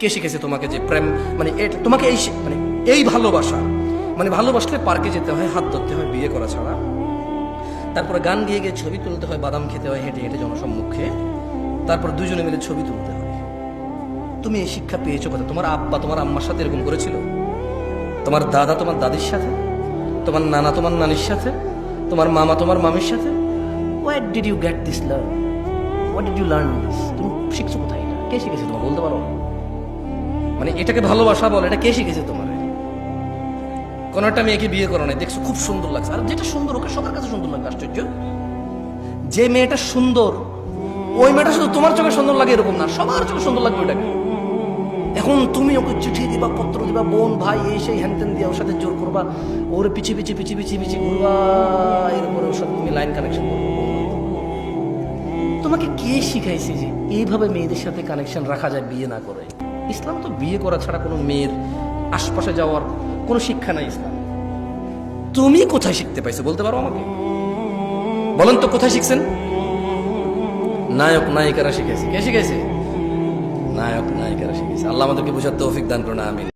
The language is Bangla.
কে শিখেছে তোমাকে যে প্রেম মানে তোমাকে মানে এই ভালোবাসা, মানে ভালোবাসলে পার্কে যেতে হয়, হাত ধরতে হয়, বিয়ে করা ছাড়া, তারপরে গান গিয়ে গিয়ে ছবি তুলতে হয়, বাদাম খেতে হয় হেঁটে হেঁটে জনসম্মুখে, তারপর দুজনে মিলে ছবি তুলতে হয়। তুমি এই শিক্ষা পেয়েছো কোথায়? তোমার আব্বা তোমার আম্মার সাথে এরকম করেছিল? তোমার দাদা তোমার দাদির সাথে, তোমার নানা তোমার নানির সাথে, তোমার মামা তোমার মামির সাথে? What did you get this learn? What did you learn this? তুমি শিখছো কোথায়? এটা কে শিখেছে তোমার বলতে পারো? মানে এটাকে ভালোবাসা বলে, এটা কে শিখেছে তোমার? কোন একটা মেয়েকে বিয়ে করো নাই, দেখছো খুব সুন্দর লাগছে, আর যেটা সুন্দর ওকে সবার কাছে সুন্দর লাগবে। আশ্চর্য, যে মেয়েটা সুন্দর ওই মেয়েটা শুধু তোমার চোখে সুন্দর লাগে এরকম না, সবার চোখে সুন্দর লাগবে ওটাকে। এখন তুমি ওকে চিঠি দিবা, পত্র দিবা, বোন ভাই এই সেই হ্যান দিয়ে ওর সাথে জোর করবা, ওর পিছিয়ে পিছিয়ে পিছিয়ে পিছিয়ে পিছিয়ে ঘুরবা, এরপরে ওর সাথে তুমি লাইন কানেকশন করবো। তোমাকে কে শিখাইছে যে এইভাবে মেয়েদের সাথে কানেকশন রাখা যায় বিয়ে না করে? ইসলাম তো বিয়ে করা ছাড়া কোনো মেয়ের আশপাশে যাওয়ার কোনো শিক্ষা নাই ইসলাম। তুমি কোথায় শিখতে পাইছো বলতে পারো আমাকে? বলেন তো কোথায় শিখছেন? নায়ক নায়িকারা শিখেছে। কে শিখেছে? নায়ক নায়িকারা শিখেছে। আল্লাহ আমাদেরকে বুঝার তৌফিক দান করুন, আমিন।